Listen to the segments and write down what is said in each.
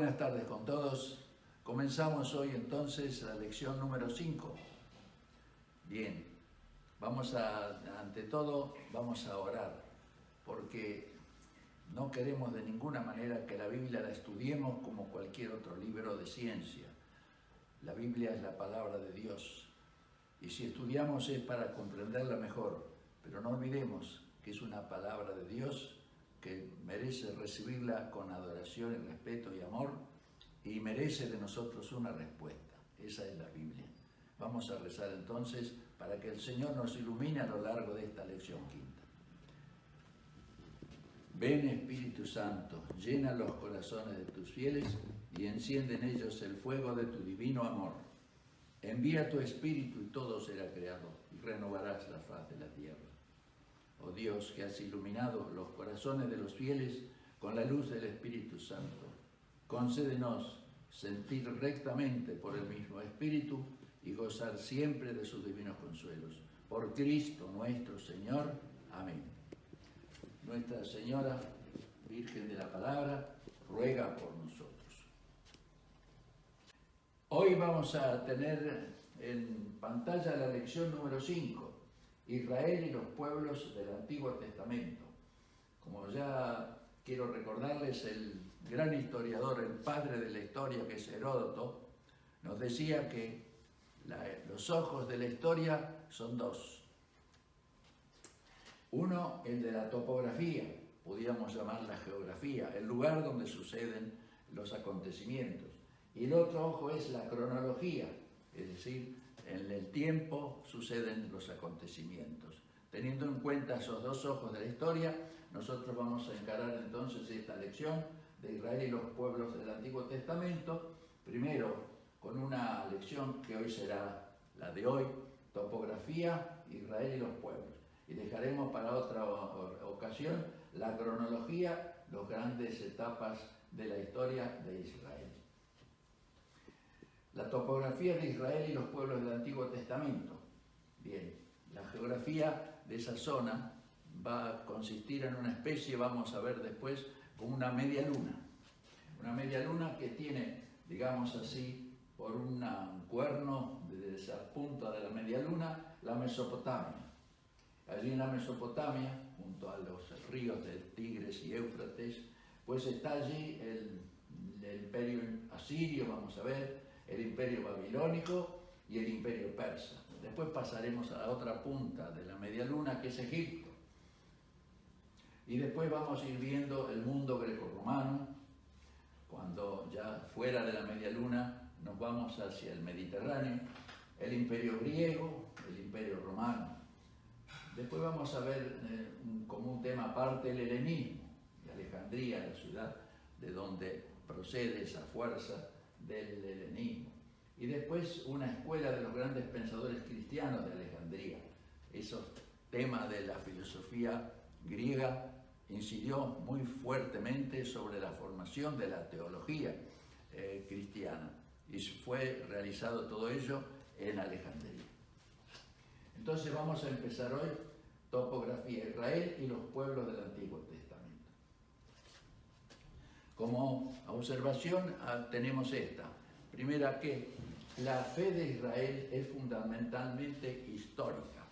Buenas tardes con todos. Comenzamos hoy entonces la lección número 5. Bien, ante todo vamos a orar, porque no queremos de ninguna manera que la Biblia la estudiemos como cualquier otro libro de ciencia. La Biblia es la palabra de Dios, y si estudiamos es para comprenderla mejor, pero no olvidemos que es una palabra de Dios que merece recibirla con adoración y respeto y amor, y merece de nosotros una respuesta. Esa es la Biblia. Vamos a rezar entonces para que el Señor nos ilumine a lo largo de esta lección quinta. Ven, Espíritu Santo, llena los corazones de tus fieles y enciende en ellos el fuego de tu divino amor. Envía tu Espíritu y todo será creado y renovarás la faz de la tierra. Oh Dios, que has iluminado los corazones de los fieles con la luz del Espíritu Santo, concédenos sentir rectamente por el mismo Espíritu y gozar siempre de sus divinos consuelos. Por Cristo nuestro Señor. Amén. Nuestra Señora, Virgen de la Palabra, ruega por nosotros. Hoy vamos a tener en pantalla la lección número 5. Israel y los pueblos del Antiguo Testamento. Como ya quiero recordarles, el gran historiador, el padre de la historia, que es Heródoto, nos decía que los ojos de la historia son dos. Uno, el de la topografía, podríamos llamarla geografía, el lugar donde suceden los acontecimientos. Y el otro ojo es la cronología, es decir, en el tiempo suceden los acontecimientos. Teniendo en cuenta esos dos ojos de la historia, nosotros vamos a encarar entonces esta lección de Israel y los pueblos del Antiguo Testamento, primero con una lección que hoy será la de hoy, topografía, Israel y los pueblos. Y dejaremos para otra ocasión la cronología, las grandes etapas de la historia de Israel. La topografía de Israel y los pueblos del Antiguo Testamento. Bien, la geografía de esa zona va a consistir en una especie, vamos a ver después, como una media luna. Una media luna que tiene, digamos así, por un cuerno de esa punta de la media luna, la Mesopotamia. Allí en la Mesopotamia, junto a los ríos del Tigris y Éufrates, pues está allí el imperio asirio, vamos a ver, el imperio babilónico y el imperio persa. Después pasaremos a la otra punta de la media luna, que es Egipto. Y después vamos a ir viendo el mundo grecorromano. Cuando ya fuera de la media luna nos vamos hacia el Mediterráneo, el imperio griego, el imperio romano. Después vamos a ver como un tema aparte el helenismo, de Alejandría, la ciudad de donde procede esa fuerza del helenismo. Y después una escuela de los grandes pensadores cristianos de Alejandría. Esos temas de la filosofía griega incidió muy fuertemente sobre la formación de la teología cristiana. Y fue realizado todo ello en Alejandría. Entonces vamos a empezar hoy, topografía, Israel y los pueblos del Antiguo Testamento. Como observación tenemos esta. Primera, que la fe de Israel es fundamentalmente histórica.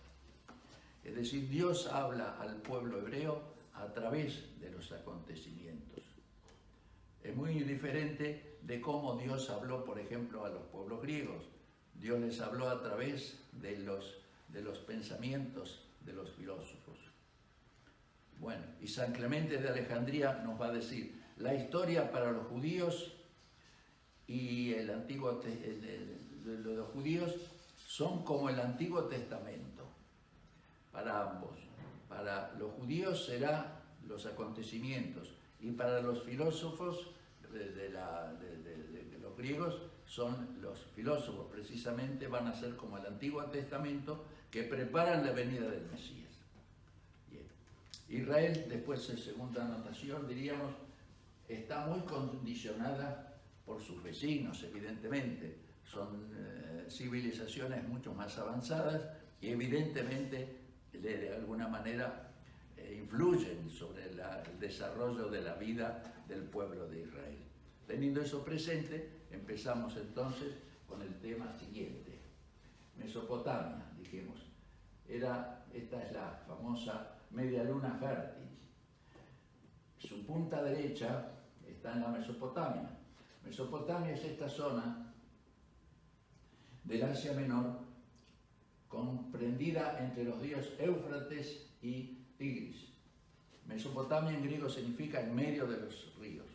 Es decir, Dios habla al pueblo hebreo a través de los acontecimientos. Es muy diferente de cómo Dios habló, por ejemplo, a los pueblos griegos. Dios les habló a través de los pensamientos de los filósofos. Bueno, y San Clemente de Alejandría nos va a decir, la historia para los judíos y los judíos son como el Antiguo Testamento, para ambos. Para los judíos serán los acontecimientos y para los filósofos de los griegos son los filósofos, precisamente van a ser como el Antiguo Testamento que preparan la venida del Mesías. Bien. Israel, después en segunda anotación, diríamos, está muy condicionada por sus vecinos, evidentemente. Son civilizaciones mucho más avanzadas y evidentemente de alguna manera influyen sobre el desarrollo de la vida del pueblo de Israel. Teniendo eso presente, empezamos entonces con el tema siguiente. Mesopotamia, dijimos. Esta es la famosa media luna fértil. Su punta derecha está en la Mesopotamia. Mesopotamia es esta zona del Asia Menor comprendida entre los ríos Éufrates y Tigris. Mesopotamia en griego significa en medio de los ríos,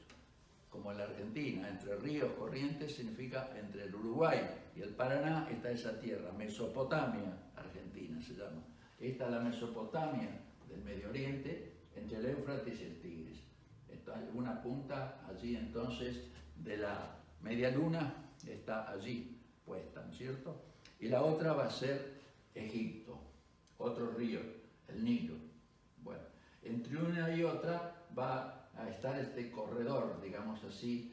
como en la Argentina, entre ríos, corrientes, significa entre el Uruguay y el Paraná está esa tierra, Mesopotamia, Argentina se llama. Esta es la Mesopotamia del Medio Oriente, entre el Éufrates y el Tigris. Está una punta allí entonces de la media luna, está allí puesta, ¿no es cierto? Y la otra va a ser Egipto, otro río, el Nilo. Bueno, entre una y otra va a estar este corredor, digamos así,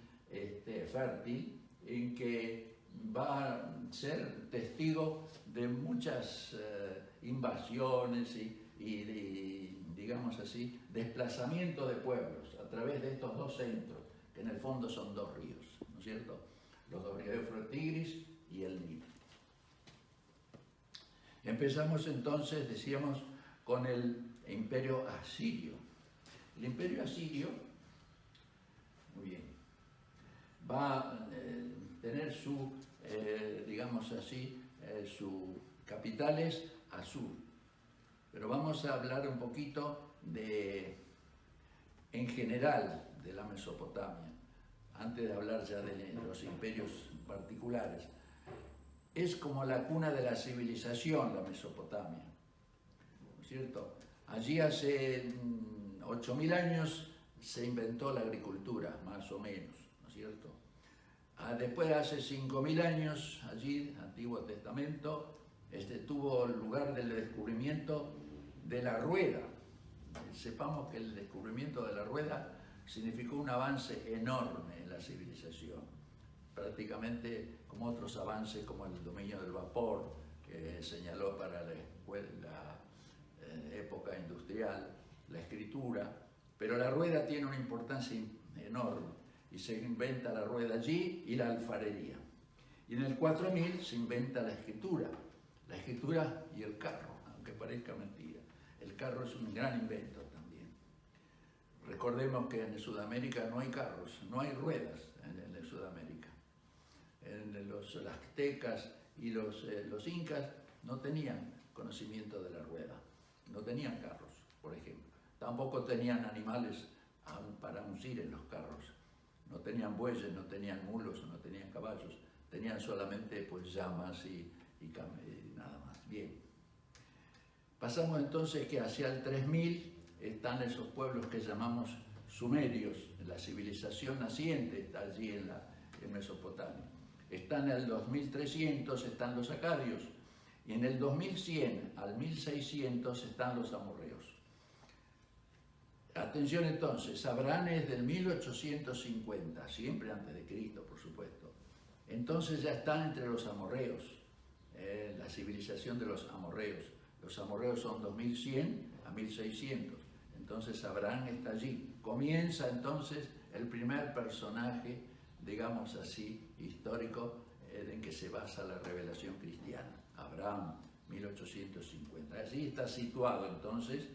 fértil, en que va a ser testigo de muchas invasiones y, digamos así, desplazamiento de pueblos a través de estos dos centros, que en el fondo son dos ríos, ¿no es cierto? Los dos ríos, Éufrates, Tigris y el Nilo. Empezamos entonces, decíamos, con el imperio asirio. El imperio asirio, muy bien, va a tener su, digamos así, su capital es Asur. Pero vamos a hablar un poquito en general de la Mesopotamia, antes de hablar ya de los imperios particulares. Es como la cuna de la civilización, la Mesopotamia, ¿no es cierto? Allí hace 8.000 años se inventó la agricultura, más o menos, ¿no es cierto? Después, hace 5.000 años, allí, Antiguo Testamento, tuvo lugar del descubrimiento de la rueda. Sepamos que el descubrimiento de la rueda significó un avance enorme en la civilización, prácticamente como otros avances como el dominio del vapor, que señaló para la época industrial, la escritura, pero la rueda tiene una importancia enorme y se inventa la rueda allí y la alfarería. Y en el 4000 se inventa la escritura y el carro, aunque parezca mentira. El carro es un gran invento también. Recordemos que en Sudamérica no hay carros, no hay ruedas en Sudamérica. Los aztecas y los incas no tenían conocimiento de la rueda, no tenían carros, por ejemplo. Tampoco tenían animales para uncir en los carros. No tenían bueyes, no tenían mulos, no tenían caballos. Tenían solamente pues llamas y nada más. Bien. Pasamos entonces que hacia el 3000 están esos pueblos que llamamos sumerios, la civilización naciente está allí en Mesopotamia. Están en el 2300 están los acadios y en el 2100 al 1600 están los amorreos. Atención entonces, Abraham es del 1850, siempre antes de Cristo, por supuesto. Entonces ya están entre los amorreos, la civilización de los amorreos. Los amorreos son 2100 a 1600, entonces Abraham está allí. Comienza entonces el primer personaje, digamos así, histórico, en que se basa la revelación cristiana. Abraham, 1850. Allí está situado entonces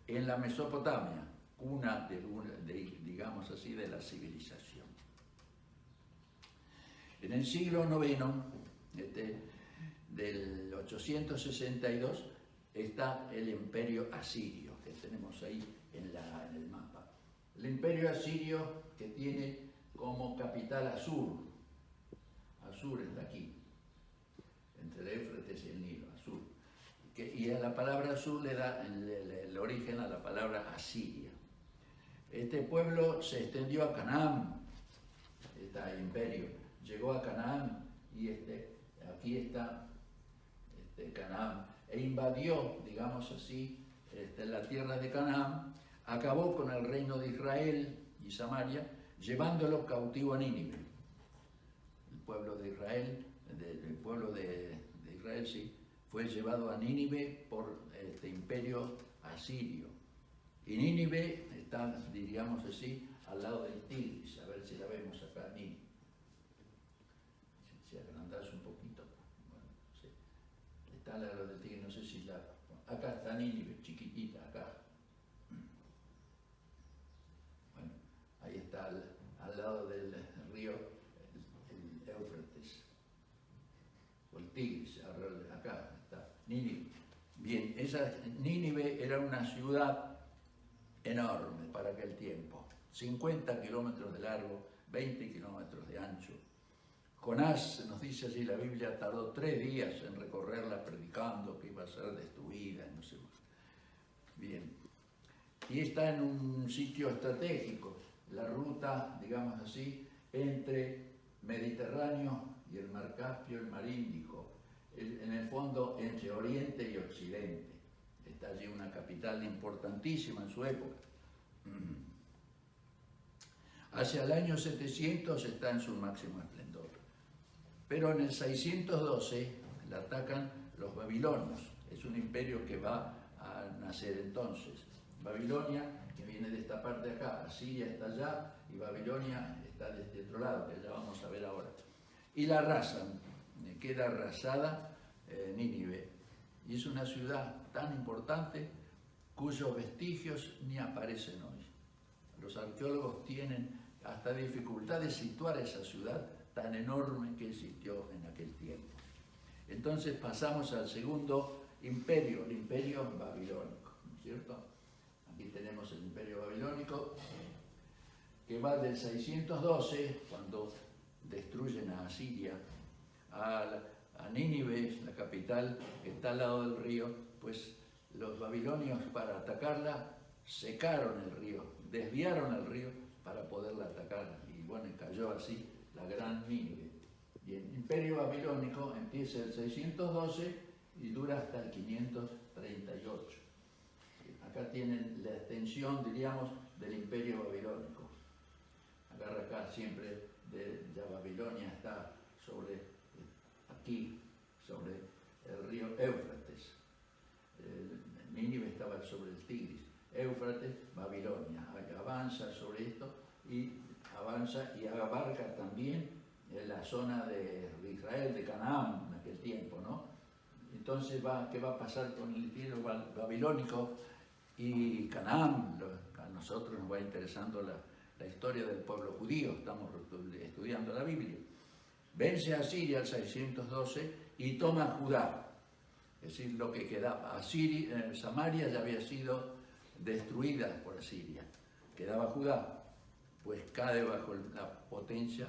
en la Mesopotamia, cuna digamos así, de la civilización. En el siglo IX, del 862, está el imperio asirio, que tenemos ahí en el mapa. El imperio asirio que tiene como capital Asur. Asur está aquí, entre el Éufrates y el Nilo, Asur. Y a la palabra Asur le da el origen a la palabra Asiria. Este pueblo se extendió a Canaán, este imperio, llegó a Canaán y aquí está Canaán, e invadió, digamos así, la tierra de Canaán, acabó con el reino de Israel y Samaria, llevándolo cautivo a Nínive. El pueblo de Israel, sí, fue llevado a Nínive por este imperio asirio. Y Nínive está, diríamos así, al lado del Tigris, a ver si la vemos acá, Nínive. está al lado del Tigris, no sé si acá está Nínive, chiquitita, acá. Bueno, ahí está al lado del río el Éufrates, o el Tigris, acá está Nínive. Bien, esa Nínive era una ciudad enorme para aquel tiempo, 50 kilómetros de largo, 20 kilómetros de ancho. Jonás, nos dice allí la Biblia, tardó 3 días en recorrerla predicando que iba a ser destruida, no sé más. Bien, y está en un sitio estratégico, la ruta, digamos así, entre Mediterráneo y el Mar Caspio, el Mar Índico, en el fondo entre Oriente y Occidente. Está allí una capital importantísima en su época. Hacia el año 700 está en su máximo esplendor. Pero en el 612 la atacan los babilonios. Es un imperio que va a nacer entonces. Babilonia, que viene de esta parte de acá, Asiria está allá y Babilonia está de este otro lado, que ya vamos a ver ahora. Y la arrasan, queda arrasada Nínive. Y es una ciudad tan importante cuyos vestigios ni aparecen hoy. Los arqueólogos tienen hasta dificultad de situar esa ciudad tan enorme que existió en aquel tiempo. Entonces pasamos al segundo imperio, el imperio babilónico, ¿no es cierto? Aquí tenemos el imperio babilónico que va del 612, cuando destruyen a Asiria, a Nínive, la capital que está al lado del río, pues los babilonios para atacarla secaron el río, desviaron el río para poderla atacar, y bueno, cayó así la gran Nínive. Y el imperio babilónico empieza el 612 y dura hasta el 538. Acá tienen la extensión, diríamos, del imperio babilónico. Agarra acá siempre, ya Babilonia está aquí, sobre el río Éufrates. Nínive estaba sobre el Tigris. Éufrates, Babilonia. Avanza sobre esto y avanza y abarca también la zona de Israel, de Canaán, en aquel tiempo, ¿no? Entonces, ¿qué va a pasar con el imperio babilónico y Canaán? A nosotros nos va interesando la historia del pueblo judío, estamos estudiando la Biblia. Vence a Siria el 612 y toma Judá, es decir, lo que quedaba. Samaria ya había sido destruida por Asiria, quedaba Judá, pues cae bajo la potencia,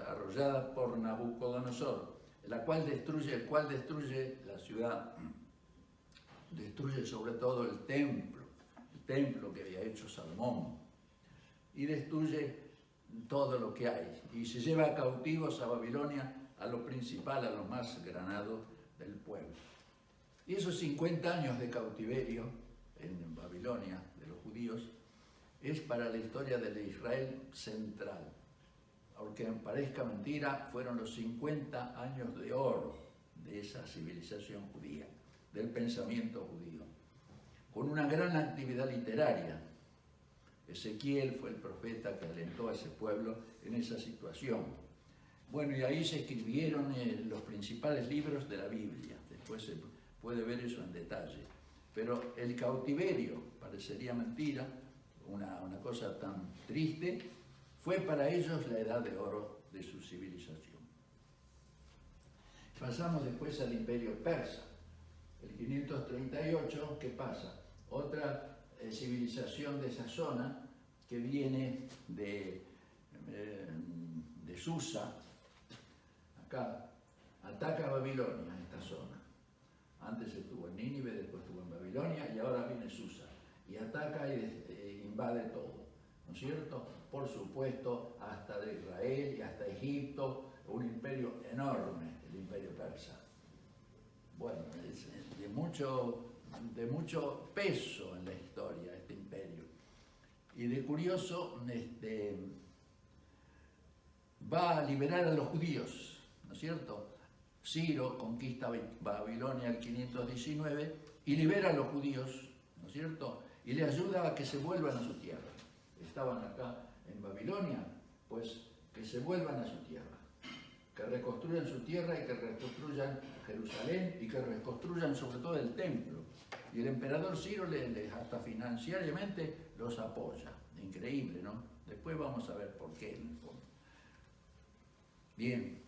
arrollada por Nabucodonosor, el cual destruye la ciudad, destruye sobre todo el templo que había hecho Salomón, y destruye todo lo que hay, y se lleva cautivos a Babilonia, a lo principal, a lo más granado del pueblo. Y esos 50 años de cautiverio en Babilonia de los judíos es para la historia de Israel central. Aunque parezca mentira, fueron los 50 años de oro de esa civilización judía, del pensamiento judío, con una gran actividad literaria. Ezequiel fue el profeta que alentó a ese pueblo en esa situación. Bueno, y ahí se escribieron los principales libros de la Biblia. Después se puede ver eso en detalle. Pero el cautiverio, parecería mentira, una cosa tan triste, fue para ellos la edad de oro de su civilización. Pasamos después al imperio persa. El 538, ¿qué pasa? Otra civilización de esa zona que viene de Susa, acá, ataca a Babilonia, en esta zona. Antes estuvo en Nínive, después estuvo en Babilonia y ahora viene Susa. Y ataca y invade todo, ¿no es cierto? Por supuesto, hasta de Israel y hasta Egipto, un imperio enorme, el imperio persa. Bueno, es de mucho peso en la historia este imperio. Y de curioso, va a liberar a los judíos, ¿no es cierto? Ciro conquista Babilonia en 519 y libera a los judíos, ¿no es cierto? Y le ayuda a que se vuelvan a su tierra. Estaban acá en Babilonia, pues que se vuelvan a su tierra. que reconstruyan su tierra y que reconstruyan Jerusalén y que reconstruyan sobre todo el templo. Y el emperador Ciro hasta financieramente los apoya. Increíble, ¿no? Después vamos a ver por qué en el fondo. Bien,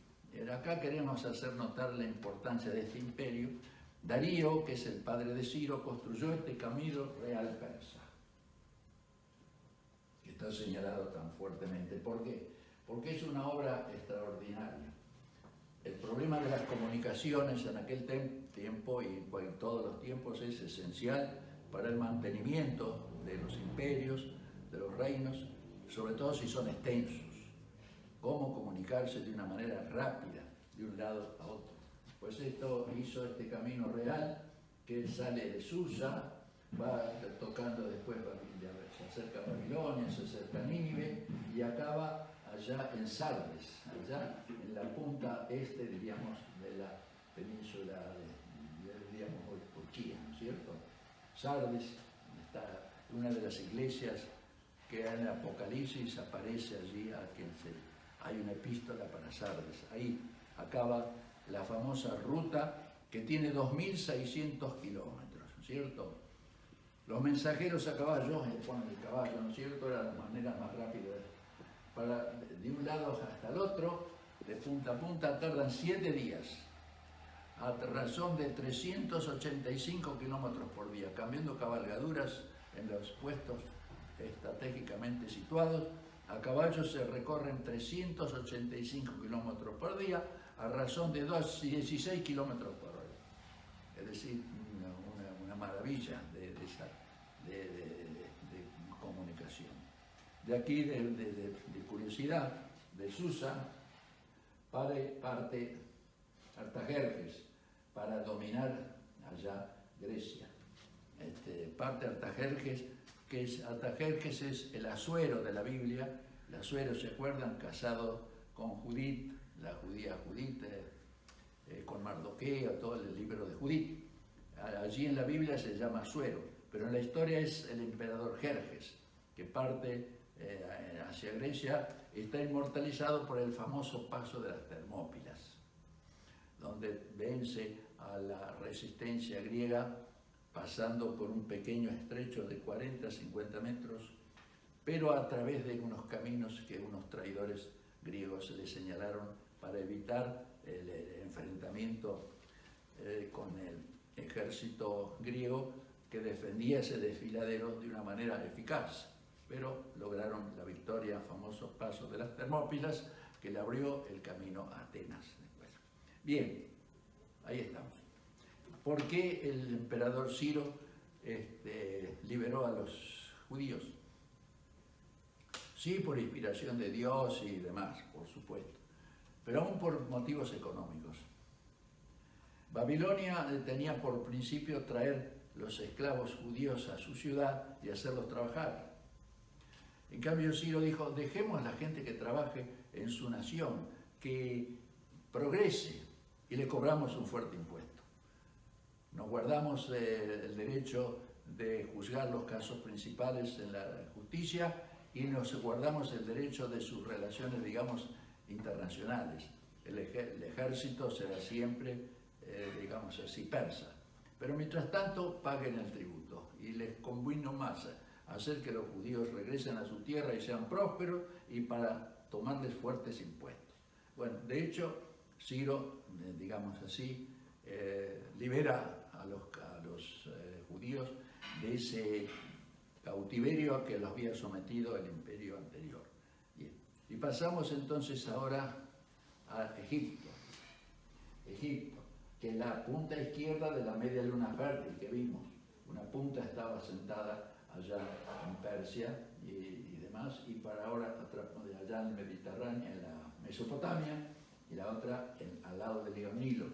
acá queremos hacer notar la importancia de este imperio. Darío, que es el padre de Ciro, construyó este camino real persa, que está señalado tan fuertemente. ¿Por qué? Porque es una obra extraordinaria. El problema de las comunicaciones en aquel tiempo y en todos los tiempos es esencial para el mantenimiento de los imperios, de los reinos, sobre todo si son extensos. Cómo comunicarse de una manera rápida de un lado a otro. Pues esto hizo este camino real que sale de Susa, va tocando después, se acerca a Babilonia, se acerca a Nínive y acaba allá en Sardes, allá en la punta este, diríamos, de la península diríamos hoy Turquía, ¿no es cierto? Sardes está una de las iglesias que en el Apocalipsis aparece allí, hay una epístola para Sardes. Ahí acaba la famosa ruta que tiene 2.600 kilómetros, ¿no es cierto? Los mensajeros a caballo, ponen el caballo, ¿no es cierto? Era la manera más rápida. De un lado hasta el otro, de punta a punta, tardan 7 días, a razón de 385 kilómetros por día, cambiando cabalgaduras en los puestos estratégicamente situados. A caballo se recorren 385 kilómetros por día, a razón de 16 kilómetros por hora. Es decir, una maravilla de comunicación. De aquí, de curiosidad, de Susa parte Artajerjes para dominar allá Grecia. Parte Artajerjes, Artajerjes es el Asuero de la Biblia. El Asuero, ¿se acuerdan? Casado con Judith, la judía Judith, con Mardoqueo, todo el libro de Judith. Allí en la Biblia se llama Asuero, pero en la historia es el emperador Jerjes, que parte hacia Grecia, está inmortalizado por el famoso paso de las Termópilas, donde vence a la resistencia griega pasando por un pequeño estrecho de 40 a 50 metros, pero a través de unos caminos que unos traidores griegos le señalaron para evitar el enfrentamiento con el ejército griego que defendía ese desfiladero de una manera eficaz. Pero lograron la victoria, famoso paso de las Termópilas, que le abrió el camino a Atenas después. Bien, ahí estamos. ¿Por qué el emperador Ciro liberó a los judíos? Sí, por inspiración de Dios y demás, por supuesto, pero aún por motivos económicos. Babilonia tenía por principio traer los esclavos judíos a su ciudad y hacerlos trabajar. En cambio, Ciro dijo, dejemos a la gente que trabaje en su nación, que progrese, y le cobramos un fuerte impuesto. Nos guardamos el derecho de juzgar los casos principales en la justicia y nos guardamos el derecho de sus relaciones, digamos, internacionales. El ejército será siempre, digamos así, persa. Pero mientras tanto, paguen el tributo y les convino más hacer que los judíos regresen a su tierra y sean prósperos y para tomarles fuertes impuestos. Bueno, de hecho, Ciro, digamos así, libera a los judíos de ese cautiverio a que los había sometido el imperio anterior. Bien. Y pasamos entonces ahora a Egipto. Egipto, que es la punta izquierda de la media luna fértil que vimos. Una punta estaba sentada allá en Persia y demás, y para ahora allá en el Mediterráneo, en la Mesopotamia, y la otra al lado del río Nilo.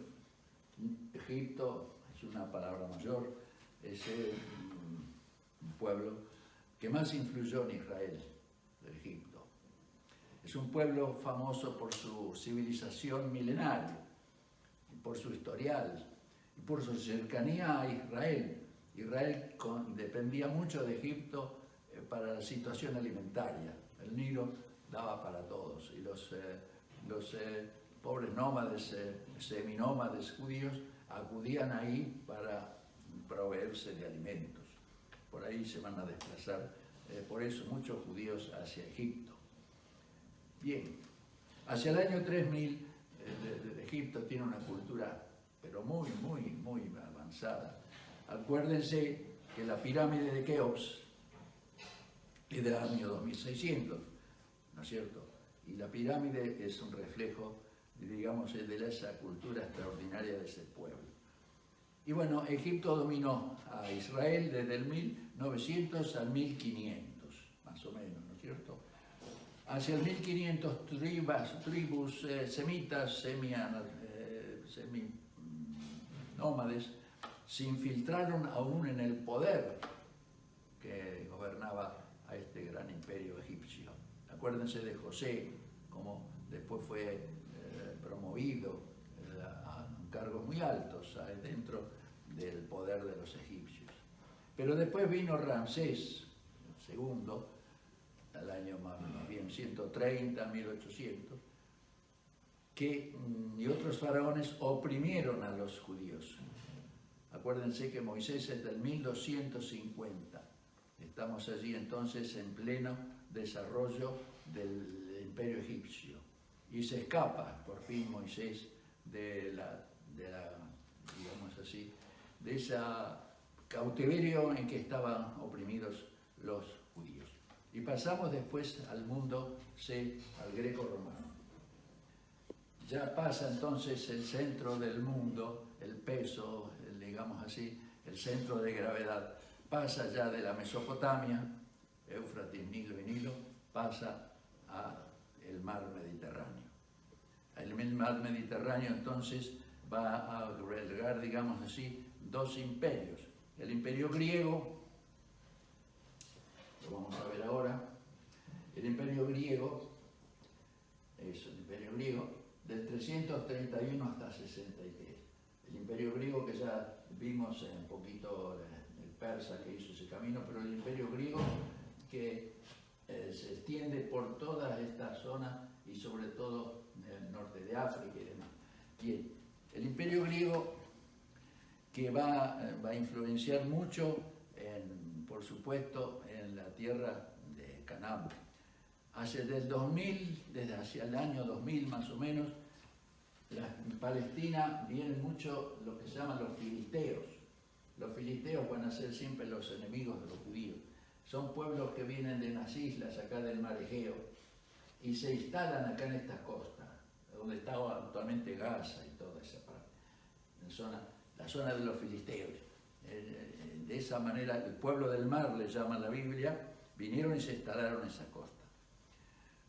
Egipto es una palabra mayor, es un pueblo que más influyó en Israel, Egipto. Es un pueblo famoso por su civilización milenaria, por su historial, y por su cercanía a Israel. Israel dependía mucho de Egipto para la situación alimentaria. El Nilo daba para todos y los pobres nómades, seminómades judíos, acudían ahí para proveerse de alimentos. Por ahí se van a desplazar, por eso muchos judíos hacia Egipto. Bien, hacia el año 3000, Egipto tiene una cultura, pero muy avanzada. Acuérdense que la pirámide de Keops es del año 2600, ¿no es cierto? Y la pirámide es un reflejo, digamos, de esa cultura extraordinaria de ese pueblo. Y bueno, Egipto dominó a Israel desde el 1900 al 1500, más o menos, ¿no es cierto? Hacia el 1500 tribus semitas, seminómades, se infiltraron aún en el poder que gobernaba a este gran imperio egipcio. Acuérdense de José, como después fue promovido a cargos muy altos dentro del poder de los egipcios. Pero después vino Ramsés II, al año más bien 130, 1800, y otros faraones oprimieron a los judíos. Acuérdense que Moisés es del 1250. Estamos allí entonces en pleno desarrollo del imperio egipcio. Y se escapa por fin Moisés de digamos así, de ese cautiverio en que estaban oprimidos los judíos. Y pasamos después al mundo, al greco-romano. Ya pasa entonces el centro del mundo, el peso, digamos así, el centro de gravedad, pasa ya de la Mesopotamia, Éufrates, Nilo y Nilo, pasa al mar Mediterráneo. El mar Mediterráneo entonces va a albergar, digamos así, dos imperios. El imperio griego, lo vamos a ver ahora, el imperio griego, eso, el imperio griego, del 331 hasta 63. El imperio griego que ya vimos un poquito el persa que hizo ese camino, pero el imperio griego que se extiende por toda esta zona y sobre todo en el norte de África y demás. Bien, el imperio griego que va a influenciar mucho, por supuesto, en la tierra de Canaán. Desde hacia el año 2000 más o menos, en Palestina vienen mucho lo que se llaman los filisteos. Los filisteos van a ser siempre los enemigos de los judíos. Son pueblos que vienen de las islas acá del mar Egeo y se instalan acá en estas costas, donde está actualmente Gaza y toda esa parte, la zona de los filisteos. De esa manera, el pueblo del mar, le llama la Biblia, vinieron y se instalaron en esa costa.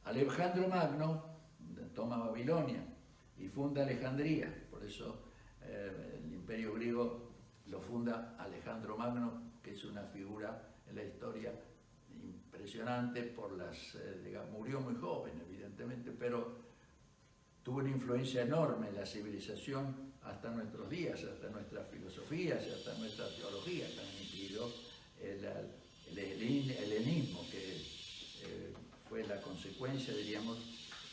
Alejandro Magno toma Babilonia y funda Alejandría, por eso el imperio griego lo funda Alejandro Magno, que es una figura en la historia impresionante digamos, murió muy joven evidentemente, pero tuvo una influencia enorme en la civilización hasta nuestros días, hasta nuestras filosofías y hasta nuestra teología, también incluido el helenismo, que fue la consecuencia, diríamos,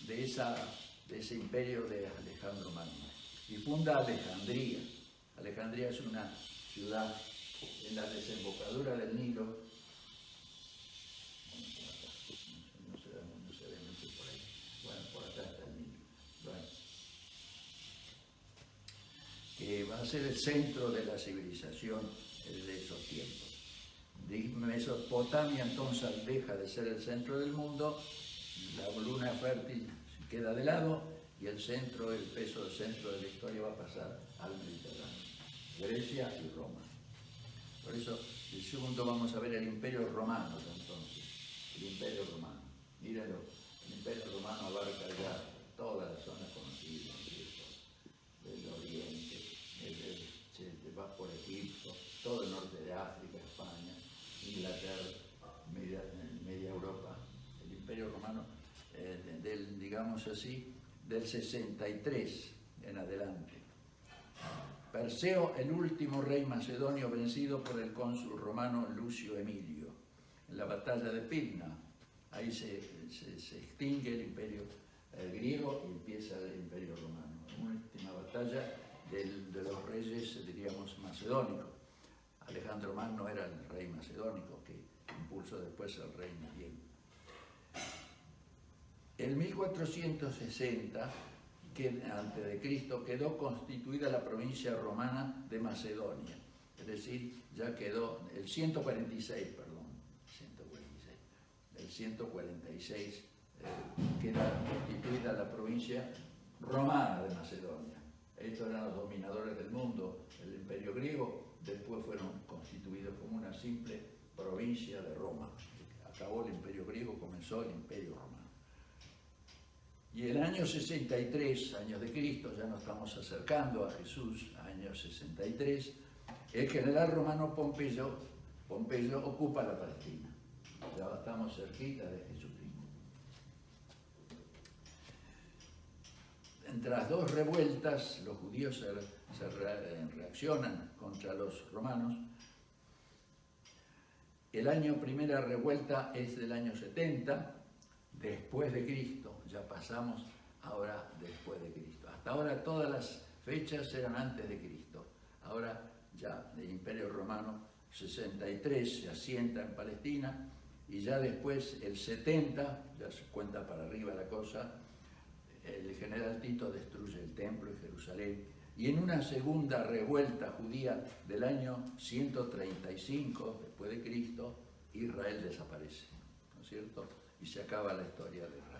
de ese imperio de Alejandro Magno. Y funda Alejandría. Alejandría es una ciudad en la desembocadura del Nilo. No se ve mucho por ahí. Bueno, por acá está el Nilo. Bueno, que va a ser el centro de la civilización de esos tiempos. Mesopotamia entonces deja de ser el centro del mundo, la luna fértil queda de lado y el centro del centro de la historia va a pasar al Mediterráneo, Grecia y Roma. Por eso, el segundo vamos a ver el Imperio Romano entonces, el Imperio Romano. Mírenlo, el Imperio Romano abarca ya toda la zona conocida, del Oriente, se va por Egipto, todo el norte de África, España, Inglaterra, media Europa. El Imperio Romano, digamos así, del 63 en adelante. Perseo, el último rey macedonio vencido por el cónsul romano Lucio Emilio, en la batalla de Pydna. Ahí se extingue el imperio griego y empieza el imperio romano. batalla de los reyes, diríamos, macedónicos. Alejandro Magno era el rey macedónico que impulsó después el reino griego. En 1460 antes de Cristo quedó constituida la provincia romana de Macedonia, es decir, ya quedó el 146, el 146 queda constituida la provincia romana de Macedonia. Estos eran los dominadores del mundo, el imperio griego, después fueron constituidos como una simple provincia de Roma. Acabó el imperio griego, comenzó el imperio romano. Y el año 63, años de Cristo, ya nos estamos acercando a Jesús, año 63, el general romano Pompeyo ocupa la Palestina. Ya estamos cerquita de Jesucristo. Tras dos revueltas, los judíos reaccionan contra los romanos. El año primera revuelta es del año 70, después de Cristo. Ya pasamos ahora después de Cristo. Hasta ahora todas las fechas eran antes de Cristo. Ahora ya el Imperio Romano 63 se asienta en Palestina y ya después el 70, ya se cuenta para arriba la cosa, el general Tito destruye el templo de Jerusalén y en una segunda revuelta judía del año 135 después de Cristo, Israel desaparece, ¿no es cierto? Y se acaba la historia de Israel.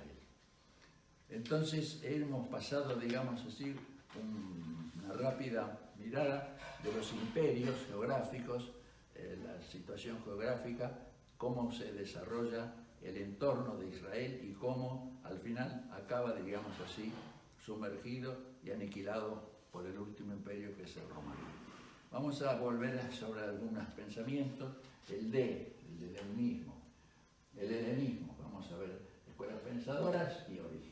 Entonces hemos pasado, digamos así, una rápida mirada de los imperios geográficos, la situación geográfica, cómo se desarrolla el entorno de Israel y cómo al final acaba, digamos así, sumergido y aniquilado por el último imperio que es el romano. Vamos a volver sobre algunos pensamientos. El helenismo. El helenismo, vamos a ver, escuelas pensadoras y orígenes.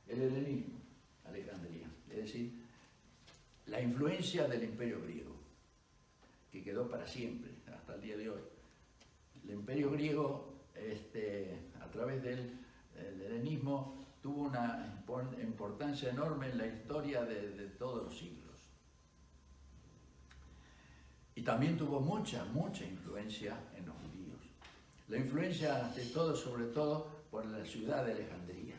El helenismo, Alejandría, es decir, la influencia del imperio griego, que quedó para siempre, hasta el día de hoy. El imperio griego, a través del helenismo, tuvo una importancia enorme en la historia de todos los siglos. Y también tuvo mucha influencia en los judíos. La influencia de todo, sobre todo, por la ciudad de Alejandría.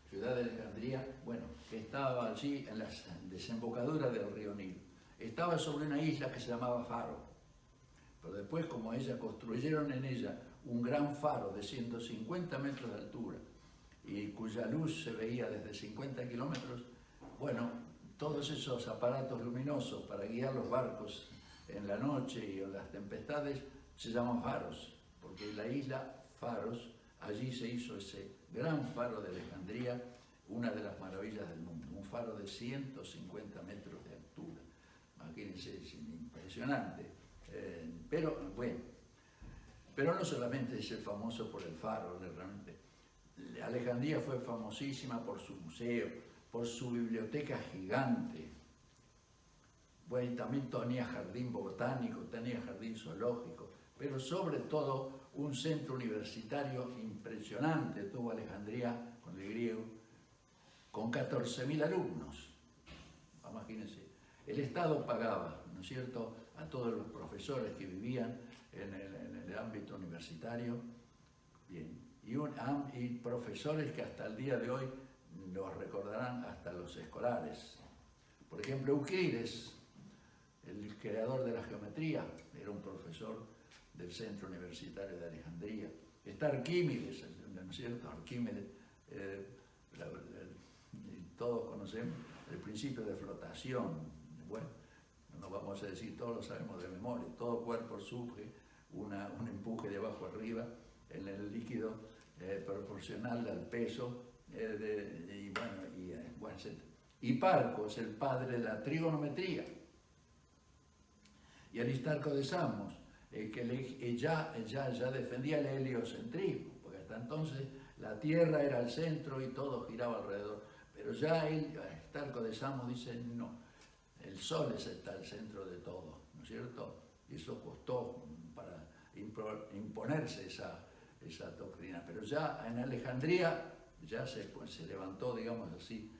Ciudad de Alejandría, bueno, que estaba allí en la desembocadura del río Nilo. Estaba sobre una isla que se llamaba Faro. Pero después, como ella, construyeron en ella un gran faro de 150 metros de altura y cuya luz se veía desde 50 kilómetros, bueno, todos esos aparatos luminosos para guiar los barcos en la noche y en las tempestades se llaman faros, porque la isla Faros, allí se hizo ese gran faro de Alejandría, una de las maravillas del mundo, un faro de 150 metros de altura. Imagínense, es impresionante. Pero bueno, pero no solamente es el famoso por el faro, realmente. Alejandría fue famosísima por su museo, por su biblioteca gigante. Bueno, y también tenía jardín botánico, tenía jardín zoológico, pero sobre todo un centro universitario impresionante tuvo Alejandría con el griego, con 14.000 alumnos. Imagínense, el Estado pagaba, ¿no es cierto?, a todos los profesores que vivían en el ámbito universitario, bien, y profesores que hasta el día de hoy los recordarán hasta los escolares. Por ejemplo, Euclides, el creador de la geometría, era un profesor del Centro Universitario de Alejandría. Está Arquímedes, ¿no es cierto? Arquímedes, todos conocemos el principio de flotación. Bueno, no vamos a decir, todos lo sabemos de memoria. Todo cuerpo sufre un empuje de abajo arriba en el líquido proporcional al peso. Y Parco es el padre de la trigonometría. Y Aristarco de Samos, que ya defendía el heliocentrismo, porque hasta entonces la Tierra era el centro y todo giraba alrededor. Pero ya Aristarco de Samos dice, no, el Sol está el centro de todo, ¿no es cierto? Y eso costó para imponerse esa doctrina. Pero ya en Alejandría ya se levantó, digamos así,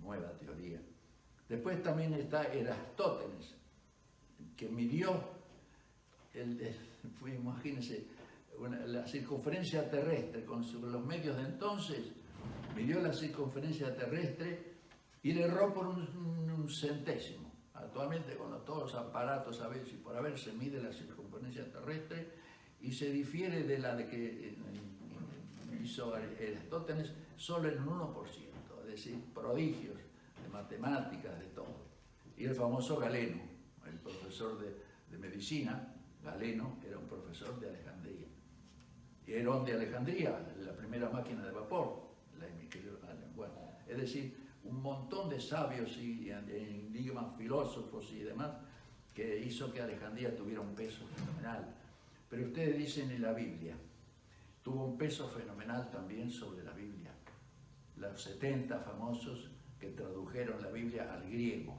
nueva teoría. Después también está Eratóstenes, que midió, imagínense, la circunferencia terrestre con los medios de entonces, midió la circunferencia terrestre y le erró por un centésimo. Actualmente con todos los aparatos a veces y por haber se mide la circunferencia terrestre y se difiere de la de que hizo Eratóstenes solo en un 1%, es decir, prodigios de matemáticas, de todo. Y el famoso Galeno, el profesor de medicina, Galeno era un profesor de Alejandría. Y Herón de Alejandría, la primera máquina de vapor, bueno, es decir, un montón de sabios y enigmas, filósofos y demás, que hizo que Alejandría tuviera un peso fenomenal. Pero ustedes dicen en la Biblia, tuvo un peso fenomenal también sobre la Biblia. Los 70 famosos que tradujeron la Biblia al griego,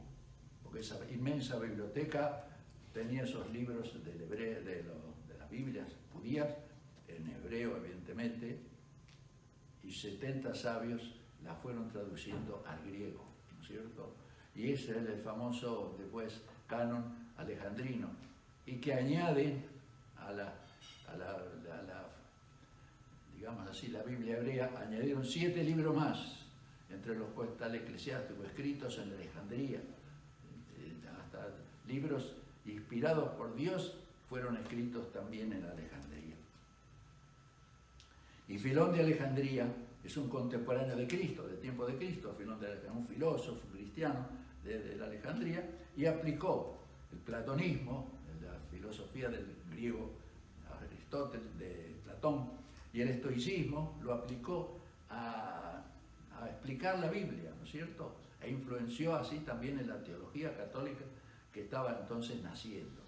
porque esa inmensa biblioteca tenía esos libros del hebreo, de las Biblias judías, en hebreo evidentemente, y 70 sabios la fueron traduciendo al griego, ¿no es cierto? Y ese es el famoso, después, canon alejandrino, y que añade a la digamos así, la Biblia hebrea, añadieron 7 libros más, entre los cuales está el Eclesiástico, escritos en Alejandría. Hasta libros inspirados por Dios fueron escritos también en Alejandría. Y Filón de Alejandría es un contemporáneo de Cristo, del tiempo de Cristo. Filón de Alejandría, un filósofo cristiano de la Alejandría, y aplicó el platonismo, la filosofía del griego Aristóteles, de Platón, y el estoicismo lo aplicó a explicar la Biblia, ¿no es cierto? E influenció así también en la teología católica que estaba entonces naciendo.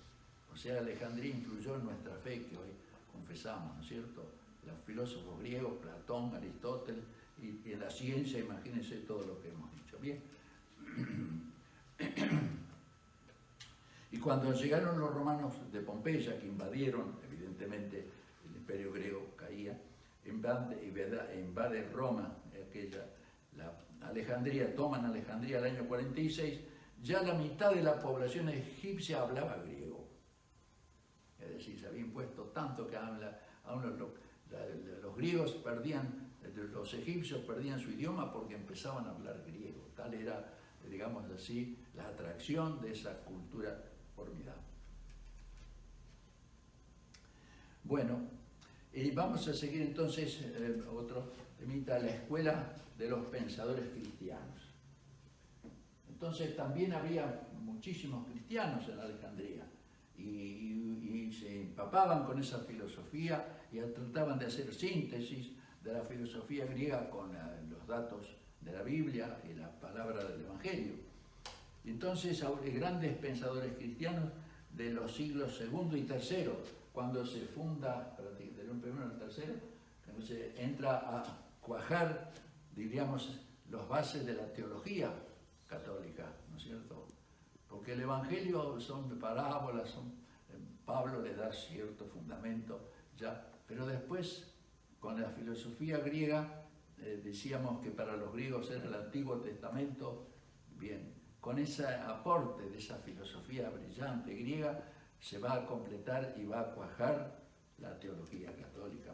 O sea, Alejandría influyó en nuestra fe que hoy confesamos, ¿no es cierto? Los filósofos griegos, Platón, Aristóteles, y en la ciencia, imagínense todo lo que hemos dicho. Bien. Y cuando llegaron los romanos de Pompeya, que invadieron, evidentemente, el imperio griego caía, invade Roma, Alejandría, toman Alejandría el año 46, ya la mitad de la población egipcia hablaba griego. Es decir, se había impuesto tanto que los griegos perdían, los egipcios perdían su idioma porque empezaban a hablar griego. Tal era, digamos así, la atracción de esa cultura formidable. Bueno, y vamos a seguir entonces otro temita, la escuela de los pensadores cristianos. Entonces también había muchísimos cristianos en Alejandría y se empapaban con esa filosofía y trataban de hacer síntesis de la filosofía griega con los datos de la Biblia y la palabra del Evangelio. Y entonces grandes pensadores cristianos de los siglos II y III, cuando se funda, del primero al tercero, entonces entra a cuajar, diríamos, las bases de la teología católica, ¿no es cierto? Porque el Evangelio son parábolas, Pablo le da cierto fundamento, ya, pero después, con la filosofía griega, decíamos que para los griegos era el Antiguo Testamento, bien, con ese aporte de esa filosofía brillante griega, se va a completar y va a cuajar la teología católica.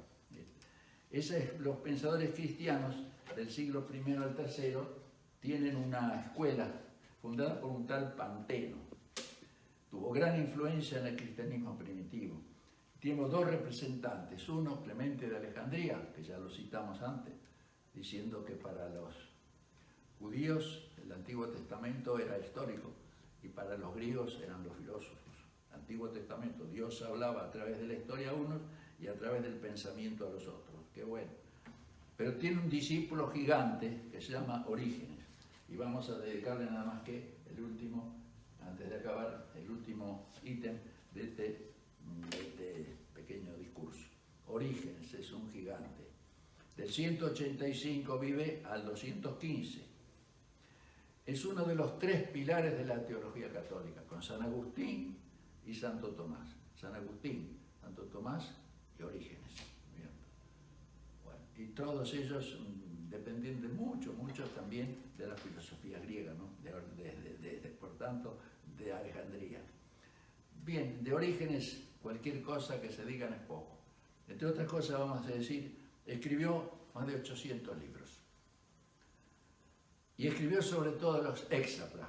Los pensadores cristianos del siglo I al III tienen una escuela fundada por un tal Panteno. Tuvo gran influencia en el cristianismo primitivo. Tenemos 2 representantes, uno Clemente de Alejandría, que ya lo citamos antes, diciendo que para los judíos el Antiguo Testamento era histórico y para los griegos eran los filósofos. Antiguo Testamento, Dios hablaba a través de la historia a unos y a través del pensamiento a los otros. Qué bueno. Pero tiene un discípulo gigante que se llama Orígenes. Y vamos a dedicarle nada más que el último, antes de acabar, el último ítem de este pequeño discurso. Orígenes es un gigante. Del 185 vive al 215. Es uno de los 3 pilares de la teología católica, con San Agustín y Santo Tomás. San Agustín, Santo Tomás y Orígenes. Bien. Bueno, y todos ellos dependiente mucho también de la filosofía griega, ¿no? Por tanto, de Alejandría. Bien, de Orígenes, cualquier cosa que se digan es poco. Entre otras cosas, vamos a decir, escribió más de 800 libros. Y escribió sobre todo los hexapla.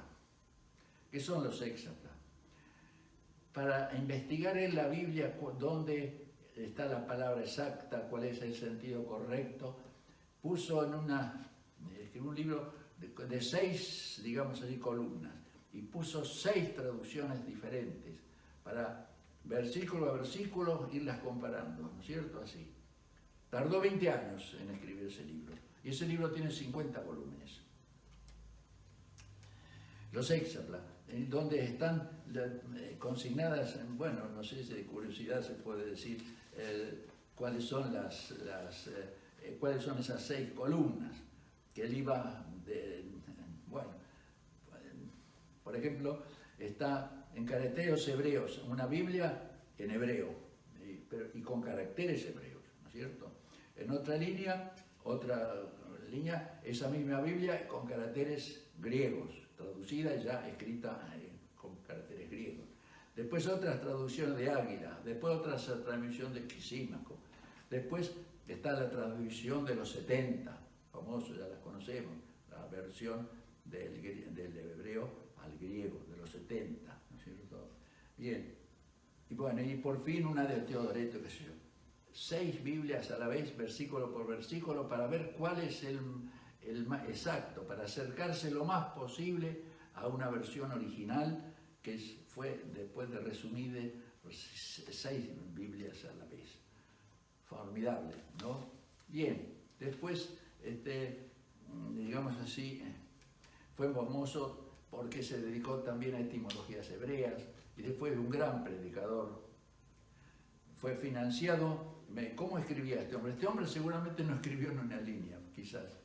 ¿Qué son los hexapla? Para investigar en la Biblia dónde está la palabra exacta, cuál es el sentido correcto, puso escribió un libro de 6, digamos así, columnas, y puso 6 traducciones diferentes para versículo a versículo irlas comparando, ¿no es cierto? Así. Tardó 20 años en escribir ese libro, y ese libro tiene 50 volúmenes. Los hexapla, donde están consignadas, bueno, no sé si de curiosidad se puede decir cuáles son cuáles son esas 6 columnas que él iba bueno, por ejemplo, está en caracteres hebreos, una Biblia en hebreo, y con caracteres hebreos, ¿no es cierto? En otra línea, esa misma Biblia con caracteres griegos, traducida y ya escrita con caracteres griegos. Después otras traducciones de Águila, después otra traducción de Quisímaco, después está la traducción de los 70, famoso, ya las conocemos, la versión del hebreo al griego, de los 70, ¿no es cierto? Bien, y bueno, y por fin una de Teodoreto, qué sé yo, 6 Biblias a la vez, versículo por versículo, para ver cuál es el más exacto, para acercarse lo más posible a una versión original que fue después de resumir 6 Biblias a la vez. Formidable, ¿no? Bien, después, digamos así, fue famoso porque se dedicó también a etimologías hebreas y después un gran predicador. Fue financiado. ¿Cómo escribía este hombre? Este hombre seguramente no escribió en una línea, quizás.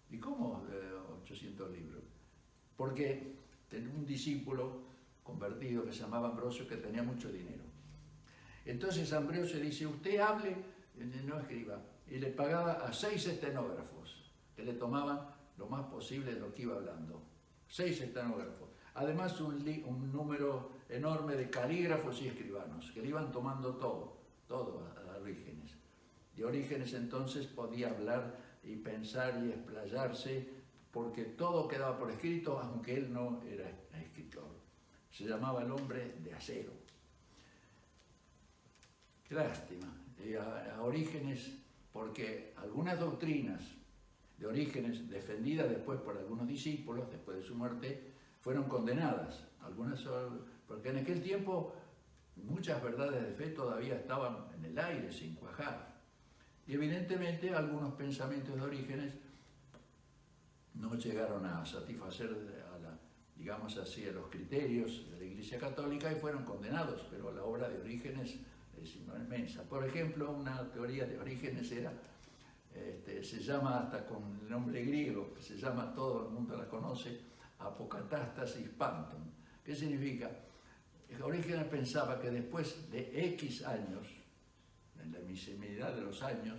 ¿Y cómo 800 libros? Porque tenía un discípulo convertido que se llamaba Ambrosio, que tenía mucho dinero. Entonces Ambrosio dice, usted hable, no escriba. Y le pagaba a 6 estenógrafos, que le tomaban lo más posible de lo que iba hablando. 6 estenógrafos. Además un número enorme de calígrafos y escribanos, que le iban tomando todo a Orígenes. Y Orígenes entonces podía hablar y pensar y explayarse, porque todo quedaba por escrito, aunque él no era escritor. Se llamaba el hombre de acero. Qué lástima. A Orígenes, porque algunas doctrinas de Orígenes, defendidas después por algunos discípulos, después de su muerte, fueron condenadas. Porque en aquel tiempo muchas verdades de fe todavía estaban en el aire, sin cuajar. Y evidentemente algunos pensamientos de Orígenes no llegaron a satisfacer digamos así, a los criterios de la Iglesia Católica y fueron condenados, pero la obra de Orígenes es inmensa. Por ejemplo, una teoría de Orígenes se llama, hasta con el nombre griego, se llama, todo el mundo la conoce, Apocatástasis Panton. ¿Qué significa? Orígenes pensaba que después de X años, en la mismidad de los años,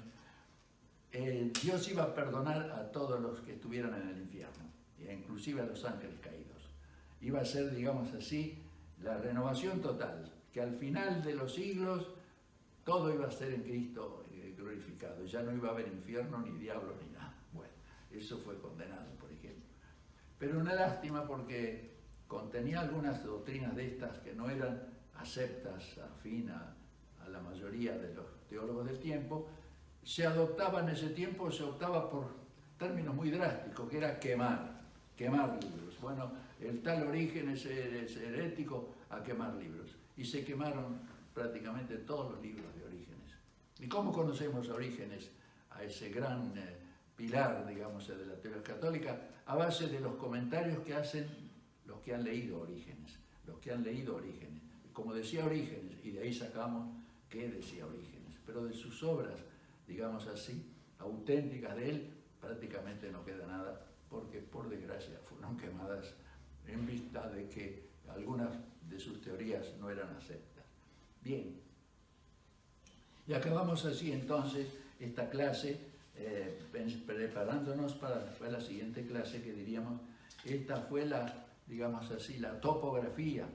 Dios iba a perdonar a todos los que estuvieran en el infierno, inclusive a los ángeles caídos. Iba a ser, digamos así, la renovación total, que al final de los siglos todo iba a ser en Cristo glorificado, ya no iba a haber infierno, ni diablo, ni nada. Bueno, eso fue condenado, por ejemplo. Pero una lástima porque contenía algunas doctrinas de estas que no eran aceptas afín a la mayoría de los teólogos del tiempo. Se adoptaba en ese tiempo, se optaba por términos muy drásticos, que era quemar libros. Bueno, el tal Orígenes es herético, a quemar libros. Y se quemaron prácticamente todos los libros de Orígenes. ¿Y cómo conocemos a Orígenes, a ese gran pilar, digamos, de la teología católica? A base de los comentarios que hacen los que han leído Orígenes. Como decía Orígenes, y de ahí sacamos qué decía Orígenes. Pero de sus obras, digamos así, auténticas de él, prácticamente no queda nada, porque por desgracia fueron quemadas en vista de que algunas de sus teorías no eran aceptas. Bien, y acabamos así entonces esta clase preparándonos para la siguiente clase, que diríamos, esta fue digamos así, la topografía,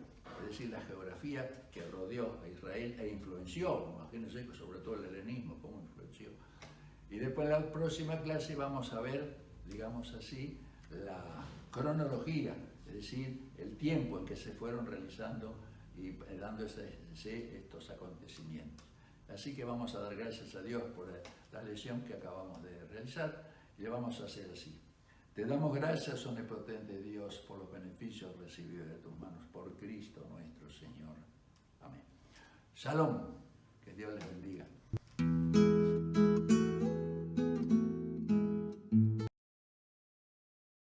es decir, la geografía que rodeó a Israel e influenció, imagínense, sobre todo el helenismo, cómo influenció. Y después en la próxima clase vamos a ver, digamos así, la cronología, es decir, el tiempo en que se fueron realizando y dándose estos acontecimientos. Así que vamos a dar gracias a Dios por la lección que acabamos de realizar y le vamos a hacer así. Te damos gracias, omnipotente Dios, por los beneficios recibidos de tus manos, por Cristo nuestro Señor. Amén. Shalom, que Dios les bendiga.